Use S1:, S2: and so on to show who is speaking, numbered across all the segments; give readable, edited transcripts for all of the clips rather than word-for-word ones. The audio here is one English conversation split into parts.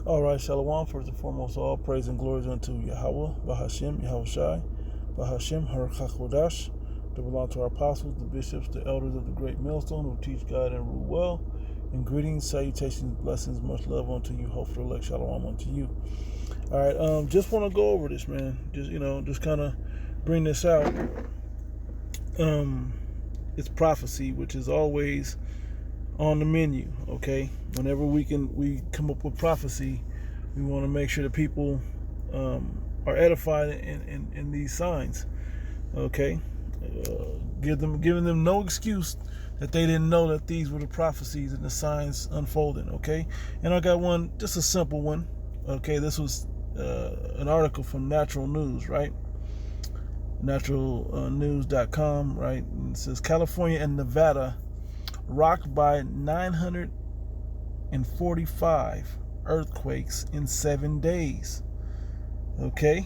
S1: All right, Shalom. First and foremost, all praise and glory unto Yahweh, Bahashem, Yahweh Shai, Bahashem, Harakhakodash. They belong to our apostles, the bishops, the elders of the great millstone who teach God and rule well. And greetings, salutations, blessings, much love unto you. Hope for elect Shalom unto you. All right, just want to go over this, man. Just kind of bring this out. It's prophecy, which is always on the menu. Okay, whenever we come up with prophecy, we want to make sure that people are edified in these signs. Okay, giving them no excuse that they didn't know that these were the prophecies and the signs unfolding. Okay, and I got one, just a simple one. Okay, this was an article from Natural News, right? Naturalnews.com, right? And it says California and Nevada rocked by 945 earthquakes in 7 days. Okay?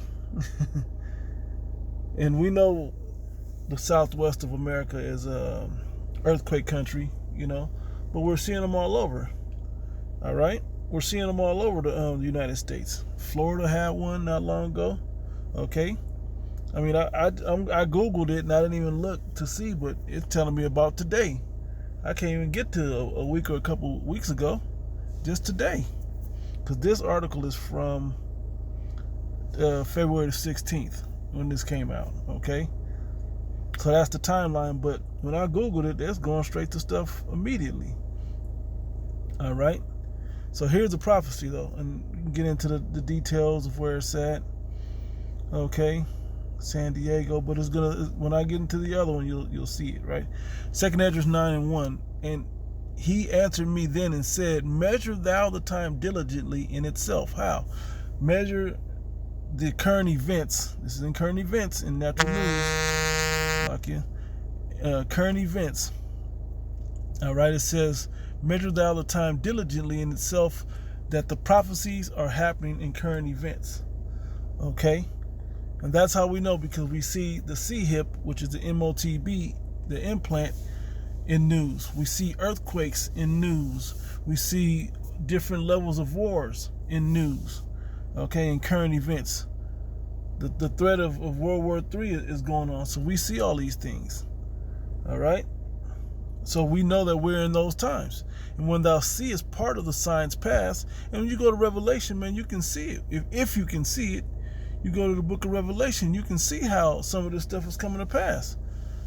S1: And we know the Southwest of America is a earthquake country, but we're seeing them all over. All right? We're seeing them all over the United States. Florida had one not long ago. Okay? I mean, I Googled it and I didn't even look to see, but it's telling me about today. I can't even get to a week or a couple weeks ago, just today. Because this article is from February the 16th when this came out, okay? So that's the timeline, but when I Googled it, it's going straight to stuff immediately. All right? So here's the prophecy, though, and you can get into the details of where it's at, okay? San Diego, but it's gonna, when I get into the other one, you'll see it, right? 2 Esdras 9:1, and he answered me then and said, measure thou the time diligently in itself. How? Measure the current events. This is in current events in Natural News. Current events. All right, it says, measure thou the time diligently in itself, that the prophecies are happening in current events. Okay? And that's how we know, because we see the C-HIP, which is the MOTB, the implant, in news. We see earthquakes in news. We see different levels of wars in news, okay, in current events. The threat of World War III is going on, so we see all these things, all right? So we know that we're in those times. And when thou seest part of the signs past, and when you go to Revelation, man, you can see it. If you can see it, you go to the book of Revelation, you can see how some of this stuff is coming to pass.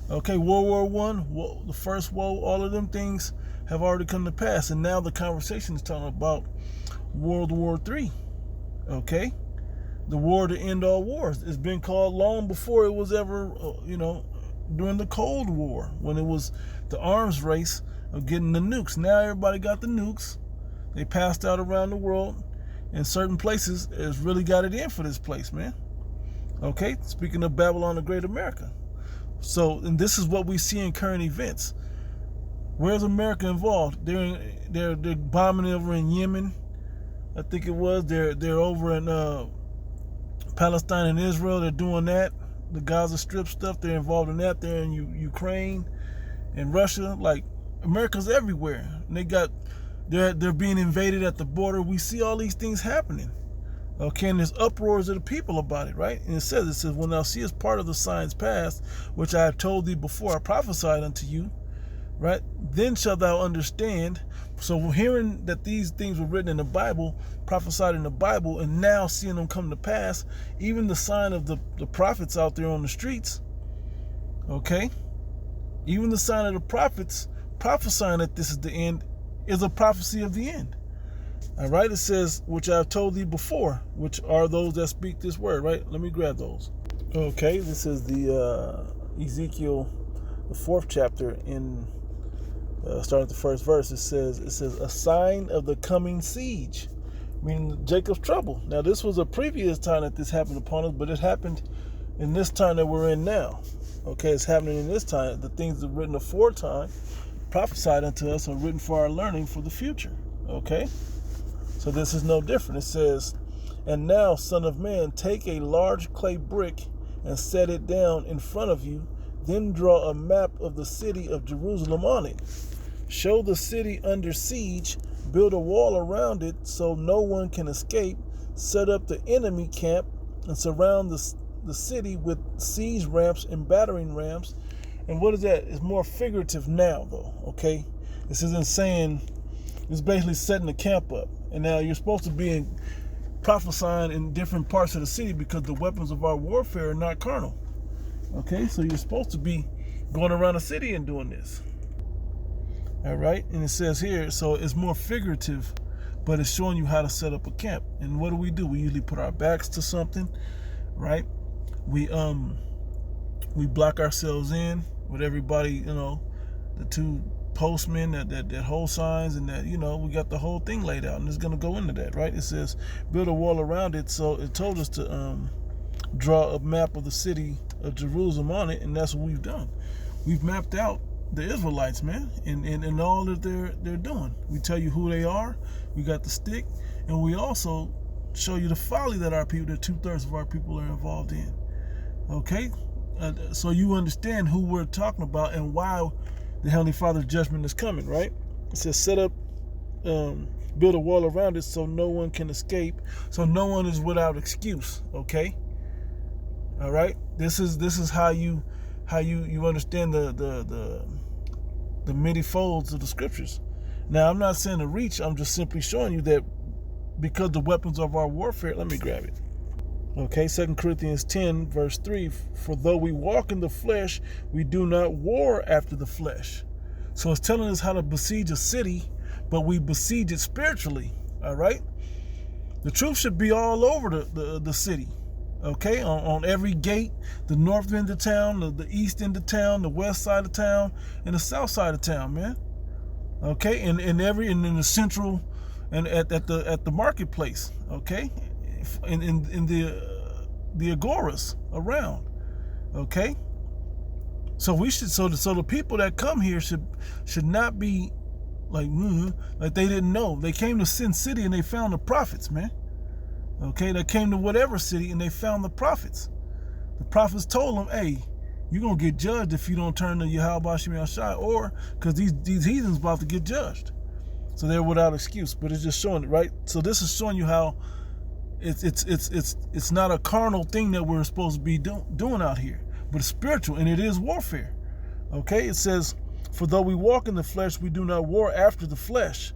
S1: Okay, World War I, the first woe, all of them things have already come to pass. And now the conversation is talking about World War III. Okay? The war to end all wars. It's been called long before it was ever, during the Cold War, when it was the arms race of getting the nukes. Now everybody got the nukes. They passed out around the world. In certain places, it's really got it in for this place, man. Okay, speaking of Babylon the Great America. So, and this is what we see in current events. Where's America involved? They're bombing over in Yemen, I think it was. They're over in Palestine and Israel. They're doing that. The Gaza Strip stuff. They're involved in that. They're in Ukraine and Russia. Like, America's everywhere. And they're being invaded at the border. We see all these things happening. Okay, and there's uproars of the people about it, right? And it says, when thou seest part of the signs past, which I have told thee before, I prophesied unto you, right? Then shalt thou understand. So hearing that these things were written in the Bible, prophesied in the Bible, and now seeing them come to pass, even the sign of the prophets out there on the streets, okay? Even the sign of the prophets prophesying that this is the end is a prophecy of the end. All right, it says, which I have told thee before, which are those that speak this word, right? Let me grab those. Okay, this is the Ezekiel, the 4th chapter, in starting at the first verse. It says, a sign of the coming siege, meaning Jacob's trouble. Now, this was a previous time that this happened upon us, but it happened in this time that we're in now. Okay, it's happening in this time. The things that were written aforetime, prophesied unto us, are written for our learning for the future. Okay? So this is no different. It says, and now, son of man, take a large clay brick and set it down in front of you. Then draw a map of the city of Jerusalem on it. Show the city under siege, build a wall around it so no one can escape, set up the enemy camp, and surround the city with siege ramps and battering rams. And what is that? It's more figurative now, though, okay? This isn't saying, it's basically setting the camp up. And now you're supposed to be prophesying in different parts of the city because the weapons of our warfare are not carnal. Okay, so you're supposed to be going around the city and doing this. All right, and it says here, so it's more figurative, but it's showing you how to set up a camp. And what do? We usually put our backs to something, right? We block ourselves in with everybody, the two postmen that hold signs, and that, we got the whole thing laid out, and it's going to go into that, right? It says build a wall around it, so it told us to draw a map of the city of Jerusalem on it, and that's what we've done. We've mapped out the Israelites, man, and all that they're doing. We tell you who they are. We got the stick, and we also show you the folly that our people, that 2/3 of our people are involved in. Okay, so you understand who we're talking about and why the Heavenly Father's judgment is coming, right? It says set up, build a wall around it so no one can escape, so no one is without excuse. Okay, all right. This is how you understand the many folds of the scriptures. Now, I'm not saying to reach. I'm just simply showing you that because the weapons of our warfare. Let me grab it. Okay, 2 Corinthians 10, verse 3, for though we walk in the flesh, we do not war after the flesh. So it's telling us how to besiege a city, but we besiege it spiritually, all right? The truth should be all over the city, okay? On every gate, the north end of town, the east end of town, the west side of town, and the south side of town, man. Okay, and in the central, and at the marketplace, okay? In the agoras around, okay. So we should so the people that come here should not be like they didn't know. They came to Sin City and they found the prophets, man. Okay, they came to whatever city and they found the prophets. The prophets told them, "Hey, you're gonna get judged if you don't turn to Yahweh Hashem Yahshai, or because these heathens about to get judged." So they're without excuse. But it's just showing it, right? So this is showing you how. It's not a carnal thing that we're supposed to be doing out here, but it's spiritual, and it is warfare. Okay, it says, for though we walk in the flesh, we do not war after the flesh.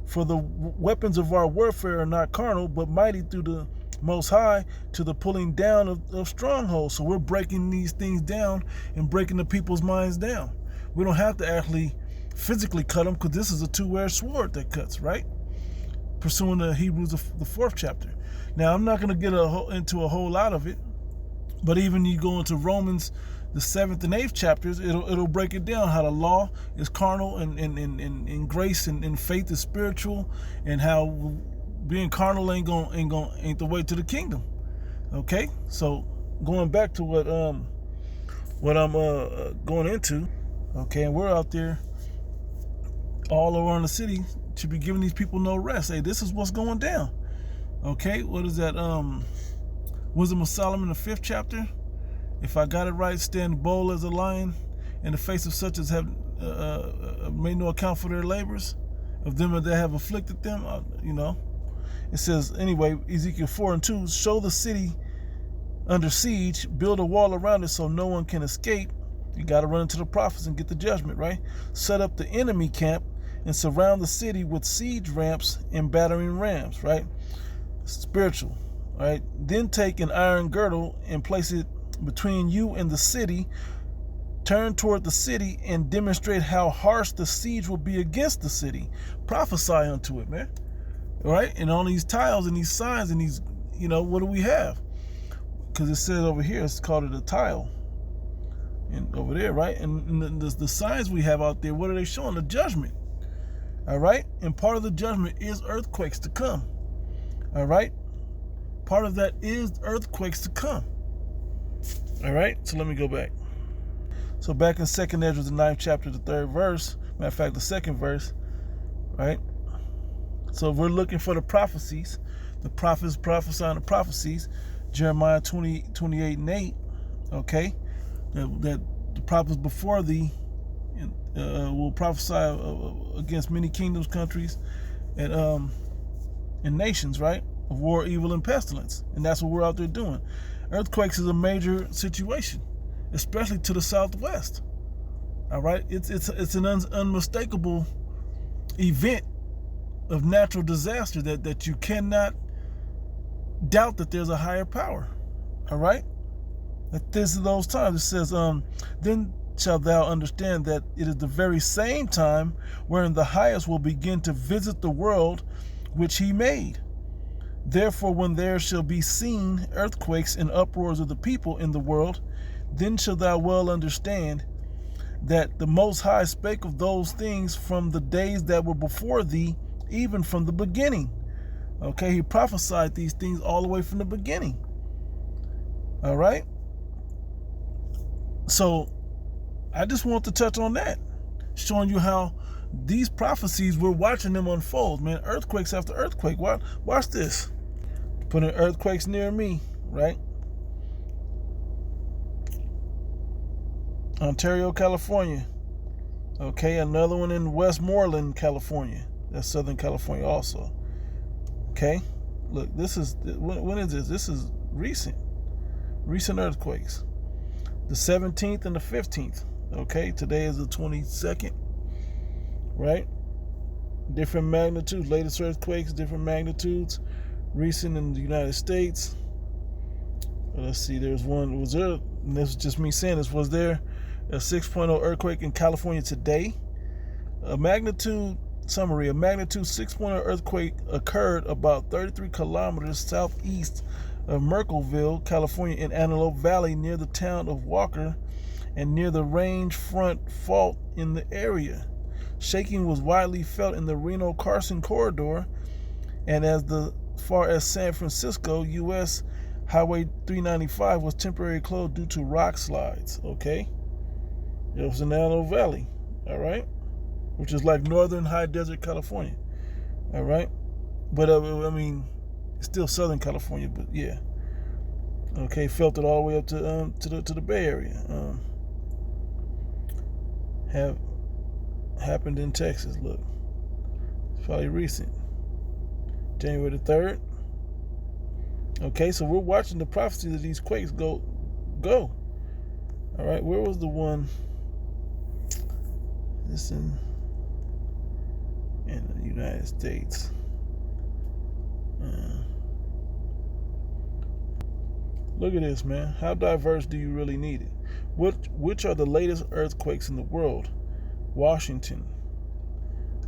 S1: For the weapons of our warfare are not carnal, but mighty through the Most High to the pulling down of strongholds. So we're breaking these things down and breaking the people's minds down. We don't have to actually physically cut them, because this is a two-edged sword that cuts, right? Pursuing the Hebrews, the 4th chapter. Now, I'm not going to get into a whole lot of it, but even you go into Romans, the 7th and 8th chapters, it'll break it down how the law is carnal and grace and faith is spiritual, and how being carnal ain't the way to the kingdom. Okay, so going back to what I'm going into, okay, and we're out there all around the city to be giving these people no rest. Hey, this is what's going down. Okay, what is that? Wisdom of Solomon, the 5th chapter. If I got it right, stand bold as a lion in the face of such as have made no account for their labors, of them that have afflicted them. It says, anyway, Ezekiel 4:2, show the city under siege, build a wall around it so no one can escape. You got to run into the prophets and get the judgment, right? Set up the enemy camp and surround the city with siege ramps and battering rams, right? Spiritual, right? Then take an iron girdle and place it between you and the city. Turn toward the city and demonstrate how harsh the siege will be against the city. Prophesy unto it, man. All right? And on these tiles and these signs and these, what do we have? Because it says over here, it's called it a tile. And over there, right? And the signs we have out there, what are they showing? The judgment. All right? And part of the judgment is earthquakes to come. All right? Part of that is earthquakes to come. All right? So let me go back. So back in 2nd Ezra, the 9th chapter, the 3rd verse. Matter of fact, the 2nd verse. Right? So we're looking for the prophecies. The prophets prophesying the prophecies. Jeremiah 28:8. Okay? That the prophets before thee will prophesy against many kingdoms, countries, and nations, right? Of war, evil, and pestilence. And that's what we're out there doing. Earthquakes is a major situation, especially to the southwest. All right, it's an unmistakable event of natural disaster that you cannot doubt that there's a higher power. All right, that this is those times. It says, then shalt thou understand that it is the very same time wherein the highest will begin to visit the world which he made. Therefore, when there shall be seen earthquakes and uproars of the people in the world, then shalt thou well understand that the Most High spake of those things from the days that were before thee, even from the beginning. Okay, he prophesied these things all the way from the beginning. All right. So I just want to touch on that, showing you how these prophecies, we're watching them unfold, man. Earthquakes after earthquake. Watch this. Putting earthquakes near me, right? Ontario, California. Okay, another one in Westmoreland, California. That's Southern California also. Okay, look, this is, when is this? This is recent earthquakes. The 17th and the 15th. Okay, today is the 22nd, right? Different magnitudes, latest earthquakes, different magnitudes, recent in the United States. Let's see, there's one, was there, and this is just me saying this, was there a 6.0 earthquake in California today? A magnitude 6.0 earthquake occurred about 33 kilometers southeast of Merkelville, California, in Antelope Valley, near the town of Walker and near the range front fault in the area. Shaking was widely felt in the Reno-Carson corridor and as far as San Francisco. U.S. Highway 395 was temporarily closed due to rock slides. Okay, it was in Antelope Valley, all right, which is like northern high desert California, all right, but I mean, it's still Southern California, but yeah, okay, felt it all the way up to the Bay Area. Have happened in Texas. Look, it's probably recent, January the 3rd. Okay, so we're watching the prophecies of these quakes go. All right, where was the one? This in the United States. Look at this, man. How diverse do you really need it? Which are the latest earthquakes in the world? Washington,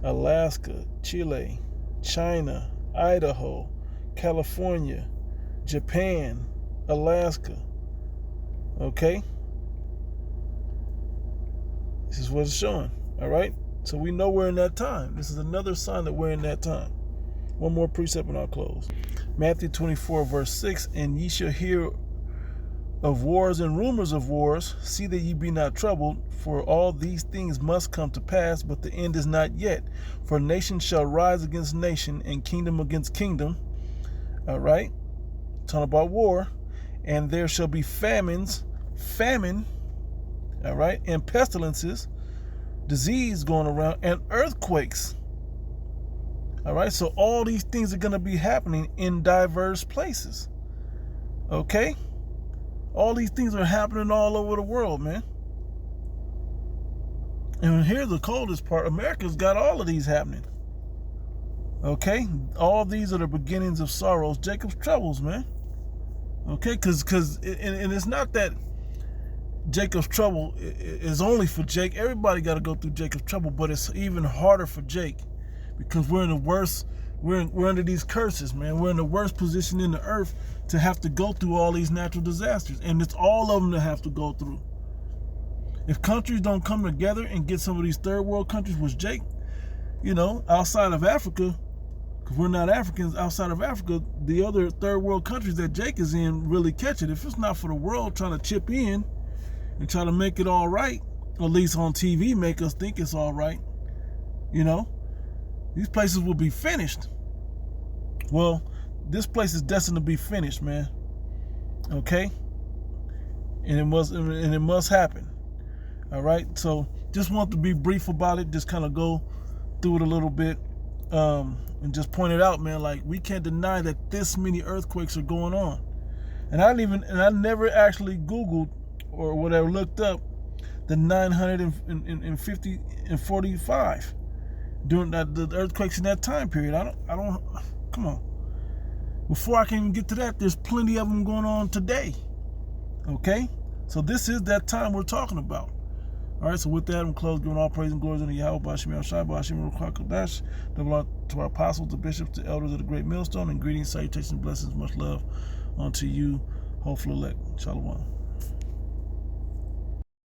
S1: Alaska, Chile, China, Idaho, California, Japan, Alaska. Okay? This is what it's showing. All right? So we know we're in that time. This is another sign that we're in that time. One more precept and I'll close. Matthew 24, verse 6, and ye shall hear of wars and rumors of wars. See that ye be not troubled, for all these things must come to pass, but the end is not yet. For nation shall rise against nation, and kingdom against kingdom. All right? Talking about war. And there shall be famine, all right, and pestilences, disease going around, and earthquakes. All right, so all these things are going to be happening in diverse places. Okay? All these things are happening all over the world, man. And here's the coldest part. America's got all of these happening. Okay? All these are the beginnings of sorrows, Jacob's troubles, man. Okay? Because it's not that Jacob's trouble is only for Jake. Everybody got to go through Jacob's trouble, but it's even harder for Jake because we're in the worst. We're under these curses, man. We're in the worst position in the earth to have to go through all these natural disasters, and it's all of them to have to go through. If countries don't come together and get some of these third world countries, which Jake, outside of Africa, because we're not Africans, outside of Africa, the other third world countries that Jake is in really catch it. If it's not for the world trying to chip in and try to make it all right, or at least on TV make us think it's all right, these places will be finished. Well, this place is destined to be finished, man. Okay? And it must happen. All right? So just want to be brief about it, just kind of go through it a little bit. and just pointed out, man, like we can't deny that this many earthquakes are going on. And I never actually Googled or whatever looked up the 950 and 45 during the earthquakes in that time period. I don't. Come on. Before I can even get to that, there's plenty of them going on today. Okay, so this is that time we're talking about. All right, so with that, I'm closed, giving all praise and glory unto Yahweh, Bashim El-Shai, Bashim El-Kwakadash, double out to our apostles, the bishops, the elders of the great millstone, and greetings, salutations, blessings, much love unto you, hopeful elect. Shalom.